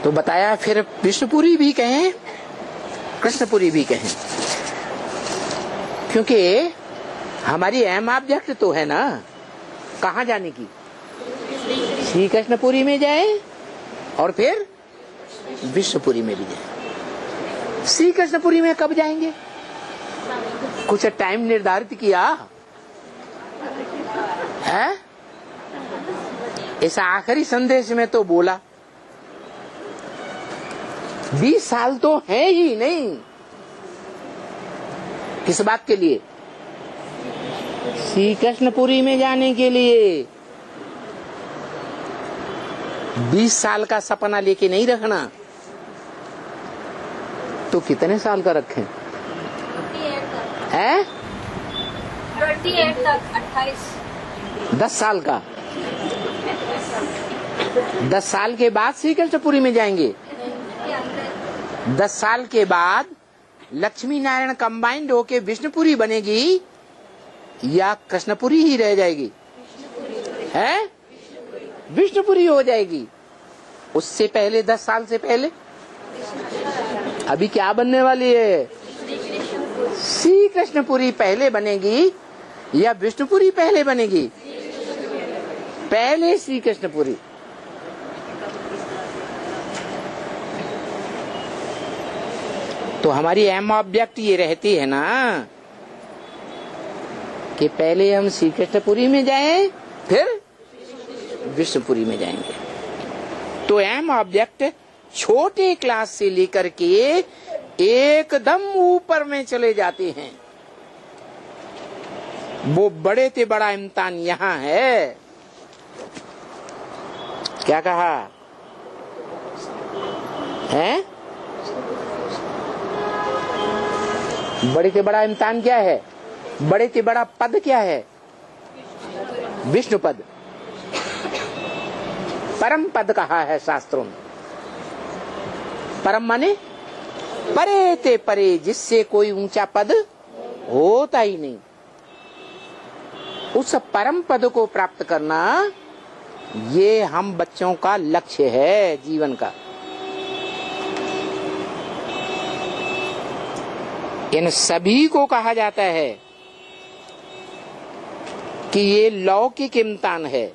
तो बताया फिर विष्णुपुरी भी कहें, कृष्णपुरी भी कहें, क्योंकि हमारी अहम ऑब्जेक्ट तो है ना कहाँ जाने की, श्री कृष्णपुरी में जाए और फिर विष्णुपुरी में भी जाए। श्री कृष्णपुरी में कब जाएंगे? कुछ टाइम निर्धारित किया है? इस आखिरी संदेश में तो बोला 20 साल तो है ही नहीं। किस बात के लिए? श्री कृष्णपुरी में जाने के लिए। 20 साल का सपना लेके नहीं रखना, तो कितने साल का रखें? 28 तक 28। 10 साल का। 10 साल के बाद श्री कृष्णपुरी में जाएंगे। 10 साल के बाद लक्ष्मी नारायण कंबाइंड होके विष्णुपुरी बनेगी या कृष्णपुरी ही रह जाएगी? है विष्णुपुरी हो जाएगी। उससे पहले 10 साल से पहले अभी क्या बनने वाली है? श्री कृष्णपुरी पहले बनेगी या विष्णुपुरी पहले बनेगी? पहले श्री कृष्णपुरी। तो हमारी अहम ऑब्जेक्ट ये रहती है ना कि पहले हम श्री कृष्णपुरी में जाएं फिर विष्णुपुरी में जाएंगे। तो अहम ऑब्जेक्ट छोटे क्लास से लेकर के एकदम ऊपर में चले जाते हैं। वो बड़े से बड़ा इम्तिहान यहाँ है। क्या कहा है? बड़े से बड़ा इम्तिहान क्या है? बड़े से बड़ा पद क्या है? विष्णु पद। परम पद कहा है शास्त्रों में। परम माने परे ते परे, जिससे कोई ऊंचा पद होता ही नहीं। उस परम पद को प्राप्त करना ये हम बच्चों का लक्ष्य है जीवन का। इन सभी को कहा जाता है कि ये लौकिक इम्तिहान है।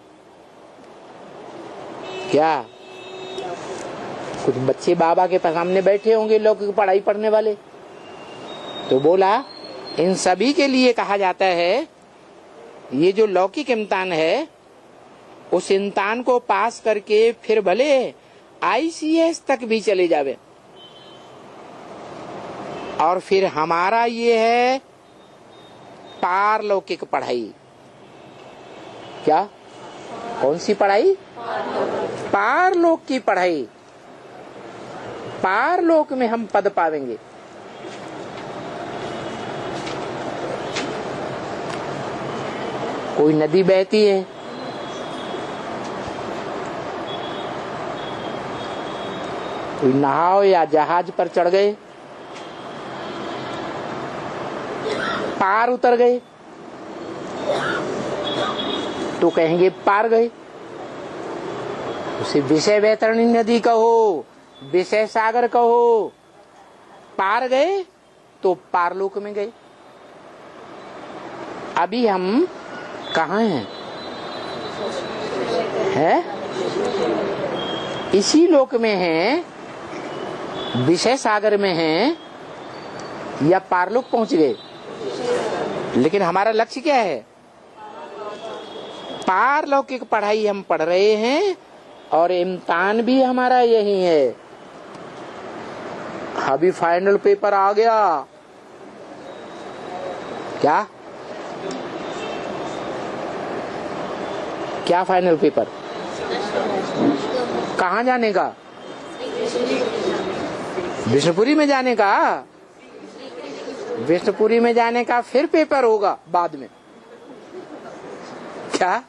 क्या कुछ बच्चे बाबा के सामने बैठे होंगे लौकिक पढ़ाई पढ़ने वाले, तो बोला इन सभी के लिए कहा जाता है ये जो लौकिक इम्तिहान है उस इम्तिहान को पास करके फिर भले ICS तक भी चले जावे, और फिर हमारा ये है पारलौकिक पढ़ाई। क्या? कौन सी पढ़ाई? पारलोक की पढ़ाई। पारलोक में हम पद पावेंगे। कोई नदी बहती है, कोई नाव या जहाज पर चढ़ गए, पार उतर गए तो कहेंगे पार गए। उसे विषय वैतरणी नदी कहो, विषय सागर कहो, पार गए तो पारलोक में गए। अभी हम कहाँ हैं? है? इसी लोक में हैं, विषय सागर में हैं या पारलोक पहुंच गए? लेकिन हमारा लक्ष्य क्या है? पारलौकिक पढ़ाई हम पढ़ रहे हैं और इम्तिहान भी हमारा यही है। अभी फाइनल पेपर आ गया। क्या? क्या फाइनल पेपर? कहाँ जाने का? विष्णुपुरी में जाने का। विष्णुपुरी में जाने का फिर पेपर होगा बाद में। क्या?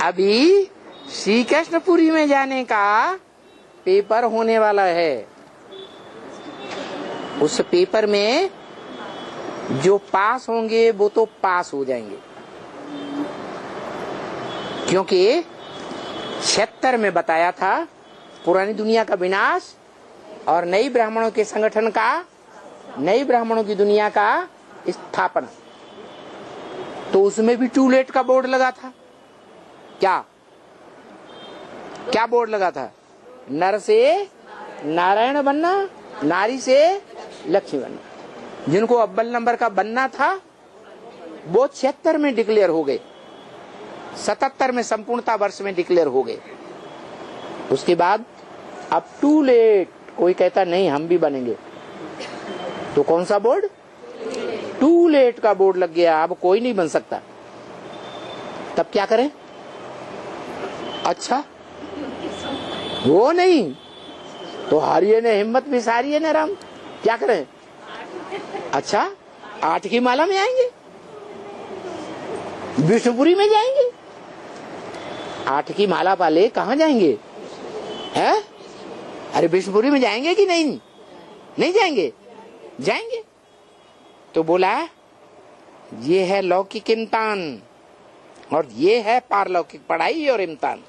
अभी श्री कृष्णपुरी में जाने का पेपर होने वाला है। उस पेपर में जो पास होंगे वो तो पास हो जाएंगे, क्योंकि 76 में बताया था पुरानी दुनिया का विनाश और नई ब्राह्मणों के संगठन का, नई ब्राह्मणों की दुनिया का स्थापना। तो उसमें भी टू लेट का बोर्ड लगा था। क्या क्या बोर्ड लगा था? नर से नारायण बनना, नारी से लक्ष्मी बनना। जिनको अव्वल नंबर का बनना था वो 76 में डिक्लेयर हो गए, 77 में संपूर्णता वर्ष में डिक्लेयर हो गए। उसके बाद अब टू लेट, कोई कहता नहीं हम भी बनेंगे, तो कौन सा बोर्ड? टू लेट का बोर्ड लग गया, अब कोई नहीं बन सकता। तब क्या करें? अच्छा वो नहीं तो हारिए ने हिम्मत भी सारी है राम, क्या करें? अच्छा 8 की माला में आएंगे, विष्णुपुरी में जाएंगे। 8 की माला वाले कहाँ जाएंगे? हैं? अरे विष्णुपुरी में जाएंगे कि नहीं? नहीं जाएंगे? जाएंगे। तो बोला ये है लौकिक इम्तान और ये है पारलौकिक पढ़ाई और इम्तान।